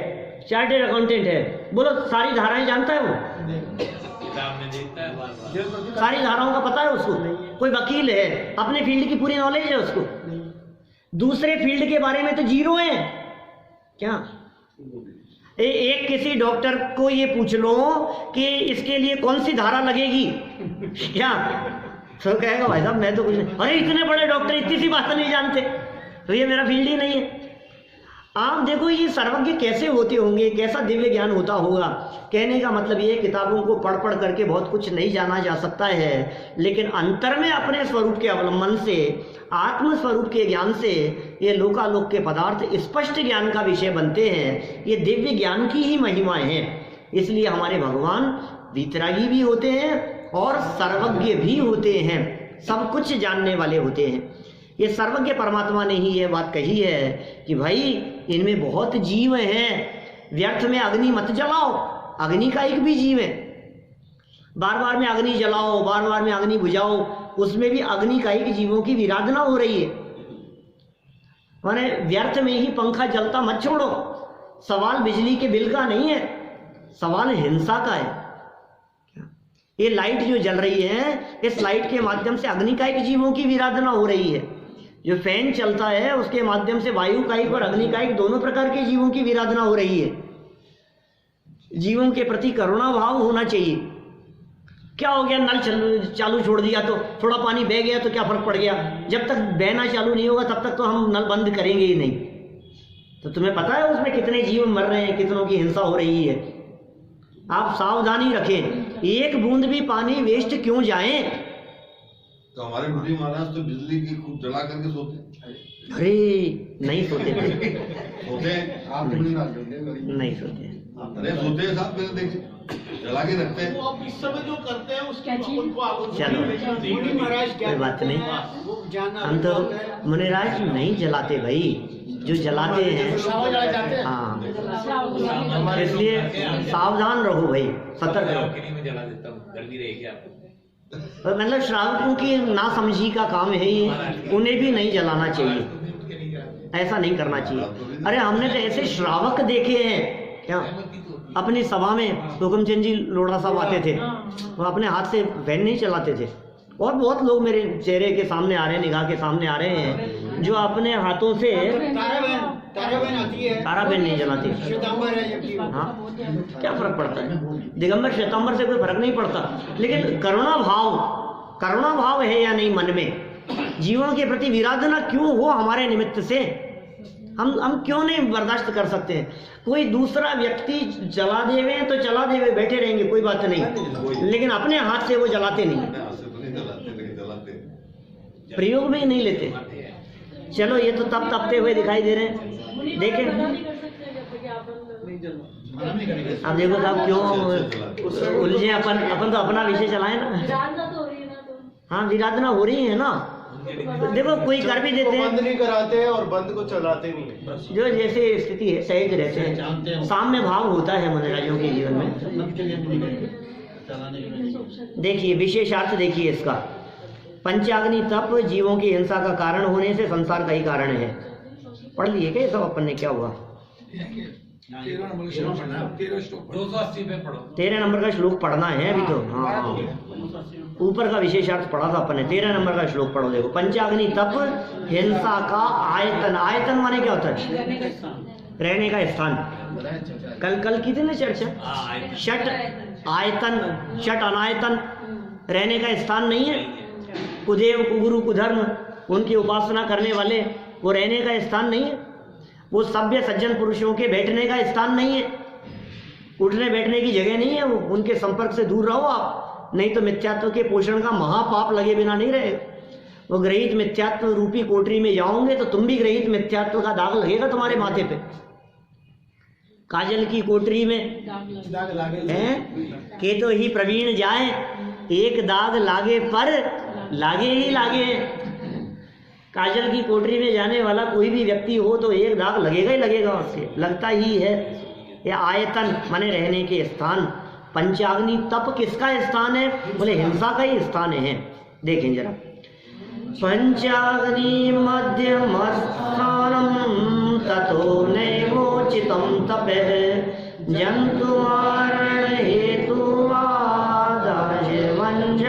Speaker 1: चार्टेड अकाउंटेंट है, बोलो सारी धाराएं जानता है वो?
Speaker 3: किताब में देखता है बार बार।
Speaker 1: सारी धाराओं का पता है उसको? कोई वकील है, अपने फील्ड की पूरी नॉलेज है उसको? दूसरे फील्ड के बारे में तो जीरो है क्या? एक किसी डॉक्टर को ये पूछ लो कि इसके लिए कौन सी धारा लगेगी क्या, तो कहेगा भाई साहब मैं तो कुछ नहीं, अरे इतने बड़े डॉक्टर इतनी सी बात नहीं जानते, तो ये मेरा फील्ड ही नहीं है। आप देखो ये सर्वज्ञ कैसे होते होंगे, कैसा दिव्य ज्ञान होता होगा। कहने का मतलब ये किताबों को पढ़ पढ़ करके बहुत कुछ नहीं जाना जा सकता है, लेकिन अंतर में अपने स्वरूप के अवलंबन से, आत्म स्वरूप के ज्ञान से ये लोकालोक के पदार्थ स्पष्ट ज्ञान का विषय बनते हैं। ये दिव्य ज्ञान की ही महिमा है। इसलिए हमारे भगवान वीतरागी भी होते हैं और सर्वज्ञ भी होते हैं, सब कुछ जानने वाले होते हैं। ये सर्वज्ञ परमात्मा ने ही ये बात कही है कि भाई इनमें बहुत जीव हैं, व्यर्थ में अग्नि मत जलाओ। अग्नि का एक भी जीव है, बार बार में अग्नि जलाओ, बार बार में अग्नि बुझाओ, उसमें भी अग्नि का एक जीवों की विराधना हो रही है। माने व्यर्थ में ही पंखा जलता मत छोड़ो। सवाल बिजली के बिल का नहीं है, सवाल हिंसा का है। ये लाइट जो जल रही है, इस लाइट के माध्यम से अग्निकायिक जीवों की विराधना हो रही है। जो फैन चलता है उसके माध्यम से वायुकायिक और अग्निकायिक दोनों प्रकार के जीवों की विराधना हो रही है। जीवों के प्रति करुणा भाव होना चाहिए। क्या हो गया, नल चालू छोड़ दिया तो थोड़ा पानी बह गया तो क्या फर्क पड़ गया? जब तक बहना चालू नहीं होगा तब तक तो हम नल बंद करेंगे ही नहीं। तो तुम्हें पता है उसमें कितने जीव मर रहे हैं, कितनों की हिंसा हो रही है। आप सावधानी रखें, एक बूंद भी पानी वेस्ट क्यों जाए।
Speaker 4: तो हमारे बुढ़ी महाराज तो बिजली की खूब जला करके सोते।
Speaker 1: अरे नहीं सोते थे,
Speaker 4: सोते
Speaker 1: नहीं सोते।
Speaker 4: अरे सोते हैं साहब, मैंने देखे जला के रखते हैं।
Speaker 5: वो अब इस समय जो करते हैं उसकी उनको आप
Speaker 1: चलो
Speaker 5: मुनि महाराज क्या
Speaker 1: कोई बात नहीं,
Speaker 5: वो जानना
Speaker 1: हम तो मुनिराज नहीं जलाते भाई, जो जलाते हैं
Speaker 5: श्रावण जलाए जाते हैं।
Speaker 1: हाँ, इसलिए सावधान रहो भाई, सतर्क रहो।
Speaker 3: में जला देता हूँ, गर्मी रहेगी आपको।
Speaker 1: और मतलब श्रावकों की नासमझी का काम है ये, उन्हें भी नहीं जलाना चाहिए, ऐसा नहीं करना चाहिए। अरे हमने तो ऐसे श्रावक देखे हैं क्या, अपनी सभा में हुकुमचंद जी लोढ़ा साहब आते थे, वो अपने हाथ से फैन नहीं चलाते थे। और बहुत लोग मेरे चेहरे के सामने आ रहे हैं, निगाह के सामने आ रहे हैं, जो अपने हाथों से
Speaker 5: ताराबेन आती है,
Speaker 1: ताराबेन नहीं जलाती।
Speaker 5: श्वेतांबर है जबकि
Speaker 1: हाँ, क्या फर्क पड़ता है, दिगंबर श्वेतांबर से कोई फर्क नहीं पड़ता। लेकिन करुणा भाव है या नहीं मन में, जीवों के प्रति विराधना क्यों हो हमारे निमित्त से, हम क्यों नहीं बर्दाश्त कर सकते हैं। कोई दूसरा व्यक्ति जला देवे तो चला देवे, बैठे रहेंगे, कोई बात नहीं, लेकिन अपने हाथ से वो जलाते नहीं, प्रयोग में ही नहीं लेते। चलो ये तो तब तपते हुए दिखाई दे रहे हैं, देखें। अब देखो साहब क्यों उलझे, अपन तो अपना विषय चलाए ना। हाँ, विराधना हो रही है ना। देखो कोई कर भी देते हैं,
Speaker 2: बंद नहीं कराते हैं और बंद को चलाते नहीं है।
Speaker 1: जो जैसे स्थिति है सहज रहते हैं, साम्य भाव होता है मुनिराजों के जीवन में। देखिए विशेषार्थ देखिए इसका, पंचाग्नि तप जीवों की हिंसा का कारण होने से संसार का ही कारण है। पढ़ लिए क्या सब अपन ने, क्या हुआ?
Speaker 3: 280 पे पढ़ो।
Speaker 1: 13 नंबर का श्लोक पढ़ना है अभी तो। हाँ, ऊपर का विशेषार्थ पढ़ा था अपन ने, 13 नंबर का श्लोक पढ़ो। देखो, पंचाग्नि तप हिंसा का आयतन, आयतन माने क्या होता है? रहने का स्थान। कल की थी ना चर्चा, षट आयतन, षट अनायतन, रहने का स्थान नहीं है। कुदेव कुगुरु कुधर्म, उनकी उपासना करने वाले, वो रहने का स्थान नहीं है। वो सभ्य सज्जन पुरुषों के बैठने का स्थान नहीं है, उठने बैठने की जगह नहीं है वो। उनके संपर्क से दूर रहो आप, नहीं तो मिथ्यात्व के पोषण का महापाप लगे बिना नहीं रहे। वो ग्रहित मिथ्यात्व रूपी कोठरी में जाओगे तो तुम भी ग्रहित मिथ्यात्व का दाग लगेगा तुम्हारे माथे पे। काजल की कोठरी में हैं के तो ही प्रवीण जाए, एक दाग लागे पर लागे ही लागे। काजल की कोठरी में जाने वाला कोई भी व्यक्ति हो तो एक दाग लगेगा ही लगेगा, उससे लगता ही है। यह आयतन माने रहने के स्थान। पंचाग्नि तप किसका स्थान है? बोले हिंसा का ही स्थान है। देखें जरा, पंचाग्नि मध्यम स्थानम ततो नैवोचितं तपः जंतु मारण हेतु आदाय वंश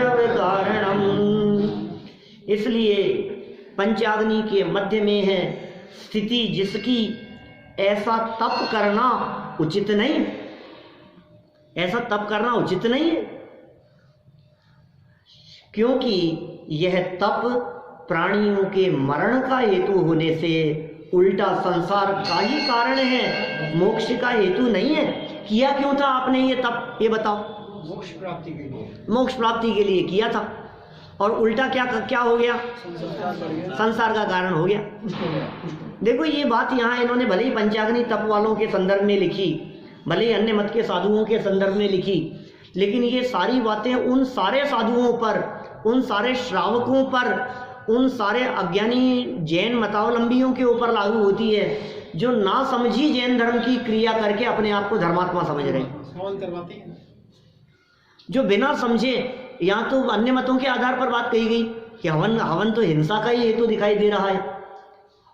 Speaker 1: पंचाग्नि के मध्य में है स्थिति जिसकी, ऐसा तप करना उचित नहीं, ऐसा तप करना उचित नहीं है, क्योंकि यह तप प्राणियों के मरण का हेतु होने से उल्टा संसार का ही कारण है, मोक्ष का हेतु नहीं है। किया क्यों था आपने ये तप, ये बताओ?
Speaker 5: मोक्ष प्राप्ति के लिए,
Speaker 1: मोक्ष प्राप्ति के लिए किया था, और उल्टा क्या हो गया? संसार का कारण हो गया। देखो ये बात यहाँ इन्होंने भले ही पंचाग्नि तप वालों के संदर्भ में लिखी, भले ही अन्य मत के साधुओं के संदर्भ में लिखी, लेकिन ये सारी बातें उन सारे साधुओं पर, उन सारे श्रावकों पर, उन सारे अज्ञानी जैन मतावलंबियों के ऊपर लागू होती है, जो ना समझी जैन धर्म की क्रिया करके अपने आप को धर्मात्मा समझ रहे हैं, जो बिना समझे, यहाँ तो अन्य मतों के आधार पर बात कही गई कि हवन तो हिंसा का ही हेतु दिखाई दे रहा है,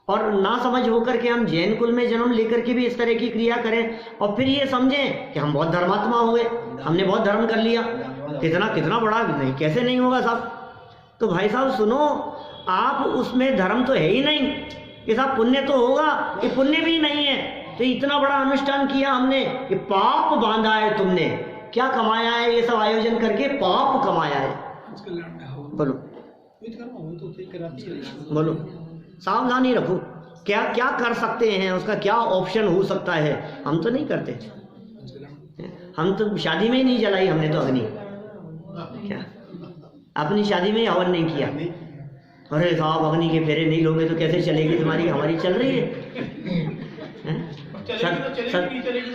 Speaker 1: और ना समझ होकर के हम जैन कुल में जन्म लेकर के भी इस तरह की क्रिया करें, और फिर ये समझें कि हम बहुत धर्मात्मा हो गए, हमने बहुत धर्म कर लिया, कितना बड़ा नहीं, कैसे नहीं होगा साहब? तो भाई साहब सुनो, आप उसमें धर्म तो है ही नहीं, कि साहब पुण्य तो होगा, ये पुण्य भी नहीं है। तो इतना बड़ा अनुष्ठान किया हमने कि पाप बांधा है तुमने, क्या कमाया है? ये सब आयोजन करके पाप कमाया है। बोलो बोलो, सावधानी रखो, क्या क्या कर सकते हैं, उसका क्या ऑप्शन हो सकता है, हम तो नहीं करते। हम तो शादी में ही नहीं जलाई हमने तो अग्नि, क्या अपनी शादी में ही हवन नहीं किया। अरे साहब अग्नि के फेरे नहीं लोगे तो कैसे चलेगी तुम्हारी, हमारी चल रही है,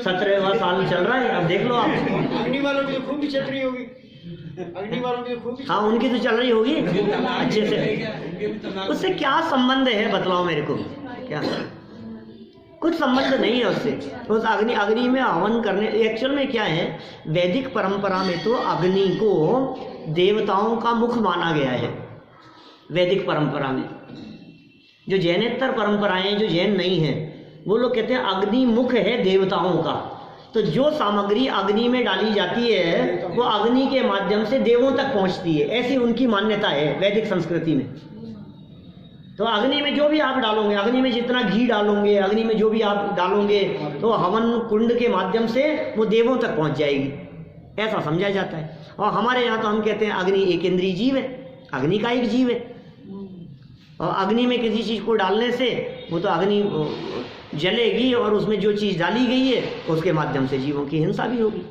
Speaker 1: 17वां साल चल रहा है, अब देख लो आप।
Speaker 5: अग्नि वालों की तो खूब भी चल रही होगी, अग्नि वालों की तो खूब भी,
Speaker 1: हाँ उनकी तो चल रही होगी अच्छे से। उससे क्या संबंध है बतलाओ मेरे को, क्या कुछ संबंध नहीं है उससे। तो उस अग्नि में हवन करने, एक्चुअल में क्या है, वैदिक परंपरा में तो अग्नि को देवताओं का मुख माना गया है। वैदिक परंपरा में जो जैनेतर परंपराएं, जो जैन नहीं है, वो लोग कहते हैं अग्नि मुख है देवताओं का। तो जो सामग्री अग्नि में डाली जाती है वो अग्नि के माध्यम से देवों तक पहुंचती है, ऐसी उनकी मान्यता है वैदिक संस्कृति में। तो अग्नि में जो भी आप डालोगे, अग्नि में जितना घी डालोगे, अग्नि में जो भी आप डालोगे, तो हवन कुंड के माध्यम से वो देवों तक पहुंच जाएगी, ऐसा समझा जाता है। और हमारे यहाँ तो हम कहते हैं अग्नि एक इंद्रिय जीव है, अग्नि का एक जीव है, और अग्नि में किसी चीज़ को डालने से वो तो अग्नि जलेगी, और उसमें जो चीज़ डाली गई है उसके माध्यम से जीवों की हिंसा भी होगी।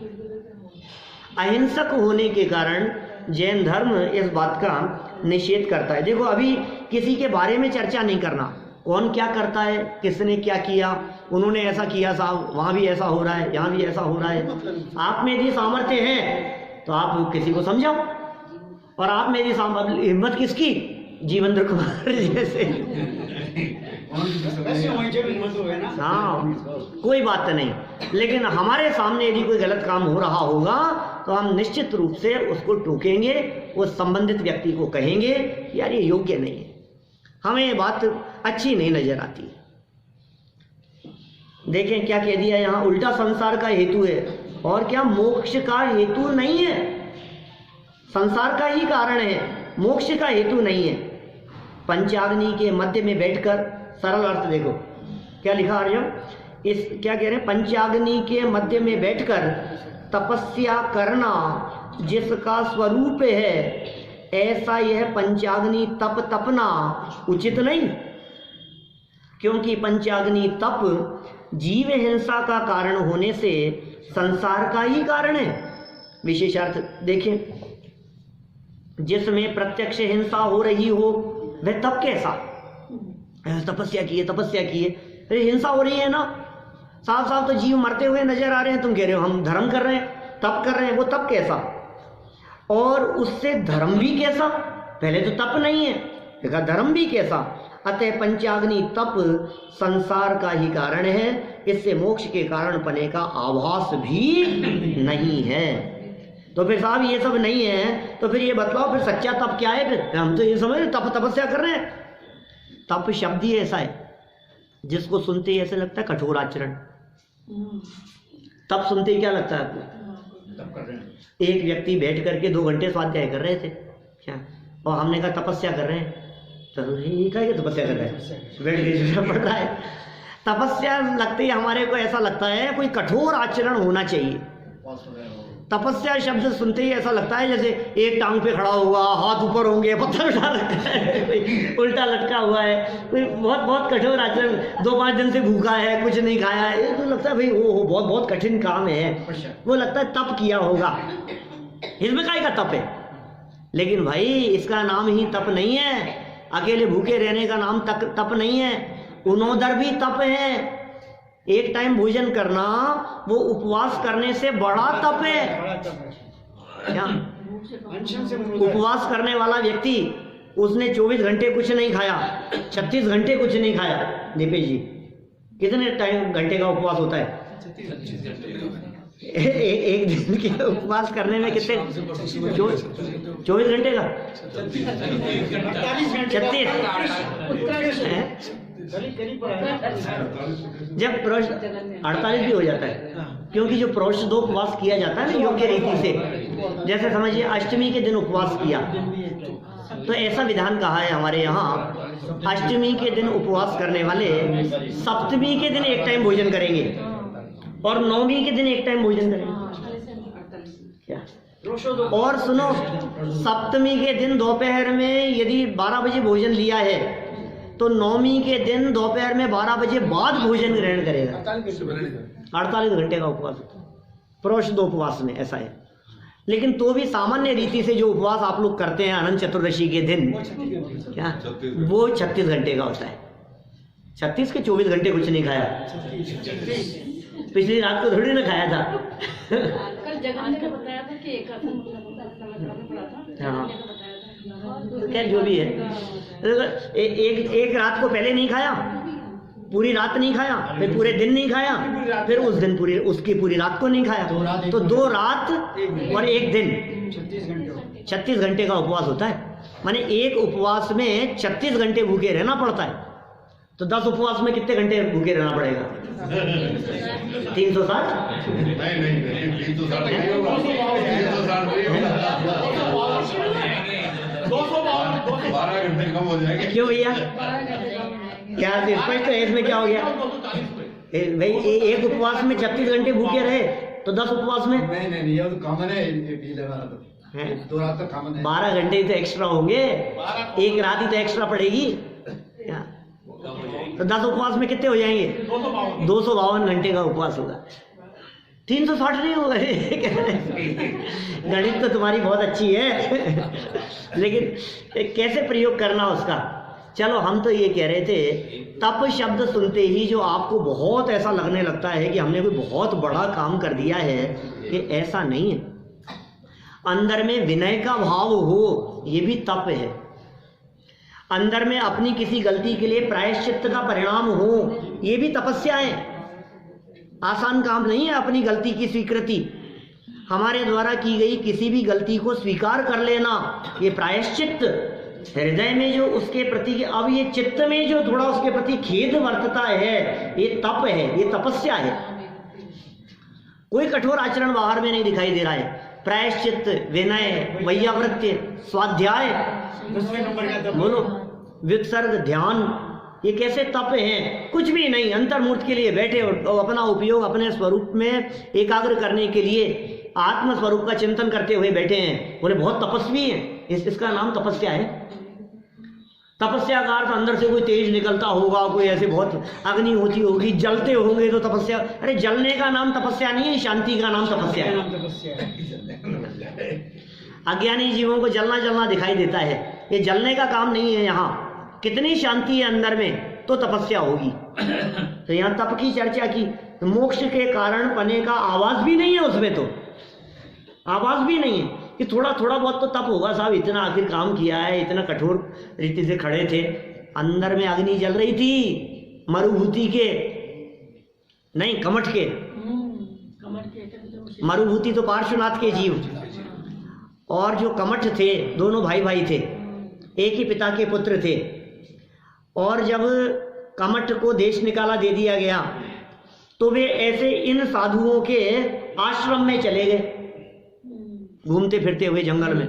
Speaker 1: अहिंसक होने के कारण जैन धर्म इस बात का निषेध करता है। देखो अभी किसी के बारे में चर्चा नहीं करना, कौन क्या करता है, किसने क्या किया, उन्होंने ऐसा किया साहब, वहाँ भी ऐसा हो रहा है, यहाँ भी ऐसा हो रहा है। आप में यदि सामर्थ्य है तो आप किसी को समझाओ, और आप में यदि हिम्मत किसकी, जीवेंद्र कुमार जैसे, हाँ कोई बात नहीं। लेकिन हमारे सामने यदि कोई गलत काम हो रहा होगा तो हम निश्चित रूप से उसको टोकेंगे, उस संबंधित व्यक्ति को कहेंगे यार ये योग्य नहीं है, हमें ये बात अच्छी नहीं नजर आती। देखें क्या कह दिया यहाँ, उल्टा संसार का हेतु है, और क्या मोक्ष का हेतु नहीं है, संसार का ही कारण है, मोक्ष का हेतु नहीं है। पंचाग्नि के मध्य में बैठकर, सरल अर्थ देखो क्या लिखा अर्जुन, इस क्या कह रहे हैं, पंचाग्नि के मध्य में बैठकर तपस्या करना जिसका स्वरूप है, ऐसा यह पंचाग्नि तप तपना उचित नहीं, क्योंकि पंचाग्नि तप जीव हिंसा का कारण होने से संसार का ही कारण है। विशेषार्थ देखें, जिसमें प्रत्यक्ष हिंसा हो रही हो वह तप कैसा, तपस्या किए, अरे हिंसा हो रही है ना, साफ साफ तो जीव मरते हुए नजर आ रहे हैं, तुम कह रहे हो हम धर्म कर रहे हैं, तप कर रहे हैं, वो तप कैसा, और उससे धर्म भी कैसा, पहले तो तप नहीं है, देखा धर्म भी कैसा। अतः पंचाग्नि तप संसार का ही कारण है, इससे मोक्ष के कारण पने का आभास भी नहीं है। तो फिर साहब ये सब नहीं है तो फिर ये बतलाओ फिर सच्चा तप क्या है। फिर हम तो ये समझ रहे तप तपस्या कर रहे हैं, तप शब्द ही ऐसा है जिसको सुनते ही ऐसे लगता है कठोर आचरण। तप सुनते ही क्या लगता है आपको,
Speaker 5: तप कर रहे हैं।
Speaker 1: एक व्यक्ति बैठ करके 2 घंटे स्वाध्याय कर रहे थे क्या, और हमने कहा तपस्या कर रहे हैं, जरूरी ये क्या तपस्या कर रहा है, बैठ के सोचना पड़ रहा है। तपस्या लगती है हमारे को, ऐसा लगता है कोई कठोर आचरण होना चाहिए। तपस्या शब्द सुनते ही ऐसा लगता है जैसे एक टांग पे खड़ा हुआ, हाथ ऊपर होंगे, पत्थर उठा रखा है, उल्टा लटका हुआ है, कोई बहुत बहुत कठोर आचरण, 2-5 दिन से भूखा है, कुछ नहीं खाया है, ये तो लगता है भाई वो बहुत बहुत कठिन काम है, वो लगता है तप किया होगा। इसमें काय का तप है? लेकिन भाई इसका नाम ही तप नहीं है, अकेले भूखे रहने का नाम तप नहीं है, उनोदर भी तप है। एक टाइम भोजन करना वो उपवास करने से बड़ा तप है। क्या उपवास करने वाला व्यक्ति, उसने 24 घंटे कुछ नहीं खाया, 36 घंटे कुछ नहीं खाया, दीपेश जी कितने टाइम घंटे का उपवास होता है? एक दिन के उपवास करने में कितने? 24 घंटे का 36 जब प्रोष 48 भी हो जाता है, क्योंकि जो प्रोष 2 उपवास किया जाता है ना योग्य रीति से, जैसे समझिए अष्टमी के दिन उपवास किया, तो ऐसा विधान कहा है हमारे यहाँ, अष्टमी के दिन उपवास करने वाले सप्तमी के दिन एक टाइम भोजन करेंगे और नवमी के दिन एक टाइम भोजन करेंगे। क्या? और सुनो, सप्तमी के दिन दोपहर में यदि 12 बजे भोजन लिया है तो नवमी के दिन दोपहर में 12 बजे बाद भोजन ग्रहण करेगा। 48 घंटे का उपवास होता है प्रोष 2 उपवास में, ऐसा है। लेकिन तो भी सामान्य रीति से जो उपवास आप लोग करते हैं अनंत चतुर्दशी के दिन, क्या वो 36 घंटे का होता है। 36 के 24 घंटे कुछ नहीं खाया, पिछली रात को थोड़ी ना खाया था।
Speaker 6: कल जगन्नाथ ने बताया था कि एक
Speaker 1: हाँ, तो क्या जो भी है, एक रात को पहले नहीं खाया, पूरी रात नहीं खाया, फिर पूरे दिन नहीं खाया, फिर उस दिन पूरी रात को नहीं खाया, तो 2 रात और 1 दिन 36 घंटे का उपवास होता है। माने एक उपवास में 36 घंटे भूखे रहना पड़ता है। तो 10 उपवास में कितने घंटे भूखे रहना पड़ेगा? 360?
Speaker 4: नहीं 12 घंटे कम हो जाएंगे।
Speaker 1: क्यों भैया, क्या स्पष्ट है इसमें? क्या हो गया भाई? एक उपवास में 36 घंटे भूखे रहे तो 10 उपवास में
Speaker 5: नहीं ये तो कॉमन है, 2 रात तक कॉमन है। 12
Speaker 1: घंटे तो एक्स्ट्रा होंगे, एक रात ही तो एक्स्ट्रा पड़ेगी। तो 10 उपवास में कितने हो जाएंगे? 252 घंटे का उपवास होगा। 360 नहीं होगा। गणित तो तुम्हारी बहुत अच्छी है, लेकिन कैसे प्रयोग करना उसका? चलो, हम तो ये कह रहे थे, तप शब्द सुनते ही जो आपको बहुत ऐसा लगने लगता है कि हमने कोई बहुत बड़ा काम कर दिया है, कि ऐसा नहीं है। अंदर में विनय का भाव हो, ये भी तप है। अंदर में अपनी किसी गलती के लिए प्रायश्चित्त का परिणाम हो, ये भी तपस्या है। आसान काम नहीं है अपनी गलती की स्वीकृति। हमारे द्वारा की गई किसी भी गलती को स्वीकार कर लेना, ये प्रायश्चित्त। हृदय में जो उसके प्रति, अब ये चित्त में जो थोड़ा उसके प्रति खेद वर्तता है, ये तप है, ये तपस्या है। कोई कठोर आचरण बाहर में नहीं दिखाई दे रहा है। प्रायश्चित्त, विनय, वैयावृत्य, स्वाध्याय, बोलो, विसर्ग, ध्यान, ये कैसे तप हैं? कुछ भी नहीं, अंतर्मूर्त के लिए बैठे और अपना उपयोग अपने स्वरूप में एकाग्र करने के लिए आत्म स्वरूप का चिंतन करते हुए बैठे हैं। बोले बहुत तपस्वी हैं, इसका नाम तपस्या है। तपस्या का अर्थ अंदर से कोई तेज निकलता होगा, कोई ऐसे बहुत अग्नि होती होगी, जलते होंगे तो तपस्या। अरे जलने का नाम तपस्या नहीं है, शांति का नाम तपस्या है। अज्ञानी जीवों को जलना जलना दिखाई देता है, ये जलने का काम नहीं है। यहाँ कितनी शांति है अंदर में, तो तपस्या होगी। तो यहाँ तप की चर्चा की, तो मोक्ष के कारण पने का आवाज भी नहीं है उसमें, तो आवाज भी नहीं है कि थोड़ा थोड़ा बहुत तो तप होगा साहब, इतना आखिर काम किया है, इतना कठोर रीति से खड़े थे, अंदर में अग्नि जल रही थी, मरुभूति के नहीं, कमठ के। मरुभूति तो पार्श्वनाथ के जीव, और जो कमठ थे दोनों भाई भाई थे, एक ही पिता के पुत्र थे। और जब कमठ को देश निकाला दे दिया गया, तो वे ऐसे इन साधुओं के आश्रम में चले गए, घूमते फिरते हुए जंगल में।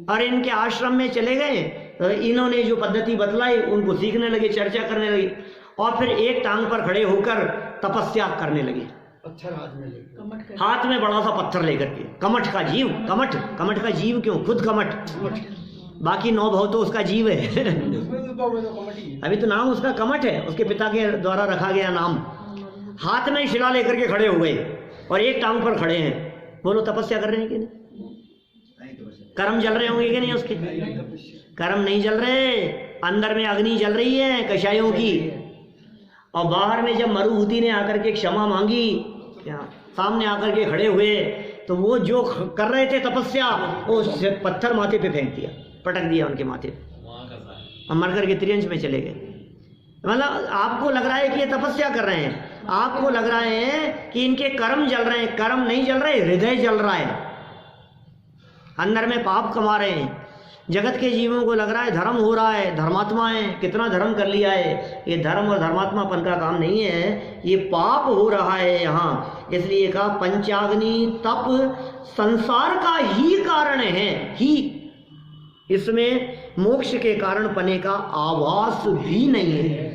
Speaker 1: और इनके आश्रम में चले गए इन्होंने जो पद्धति बतलाई उनको सीखने लगे, चर्चा करने लगे, और फिर एक टांग पर खड़े होकर तपस्या करने लगे।
Speaker 5: पत्थर हाथ में लेके,
Speaker 6: कमट कर
Speaker 1: हाथ में बड़ा सा पत्थर लेकर के, कमठ का जीव, कमठ, कमठ का जीव क्यों, खुद कमठ, बाकी 9 भाव तो उसका जीव है। अभी तो नाम उसका कमठ है, उसके पिता के द्वारा रखा गया नाम। हाथ में शिला लेकर के खड़े हो गए और एक टांग पर खड़े हैं। बोलो तपस्या कर रहे हैं कि नहीं? कर्म जल रहे होंगे कि नहीं उसके? कर्म नहीं जल रहे, अंदर में अग्नि जल रही है कषायों की। और बाहर में जब मरुभूति ने आकर के क्षमा मांगी, क्या सामने आकर के खड़े हुए, तो वो जो कर रहे थे तपस्या, वो पत्थर माथे पे फेंक दिया, पटक दिया उनके माथे पे, और मर करके त्रियंश में चले गए। मतलब आपको लग रहा है कि ये तपस्या कर रहे हैं, आपको लग रहा है कि इनके कर्म जल रहे हैं, कर्म नहीं जल रहे, हृदय जल रहा है, अंदर में पाप कमा रहे हैं। जगत के जीवों को लग रहा है धर्म हो रहा है, धर्मात्मा है, कितना धर्म कर लिया है। ये धर्म और धर्मात्मापन का काम नहीं है, ये पाप हो रहा है यहाँ। इसलिए कहा पंचाग्नि तप संसार का ही कारण है, ही, इसमें मोक्ष के कारण पने का आभास भी नहीं है।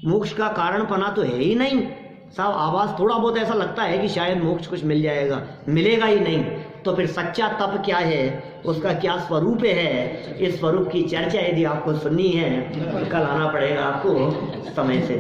Speaker 1: मोक्ष का कारण पना तो है ही नहीं साहब, आभास थोड़ा बहुत ऐसा लगता है कि शायद मोक्ष कुछ मिल जाएगा, मिलेगा ही नहीं। तो फिर सच्चा तप क्या है, उसका क्या स्वरूप है, इस स्वरूप की चर्चा यदि आपको सुननी है, कल आना पड़ेगा आपको समय से।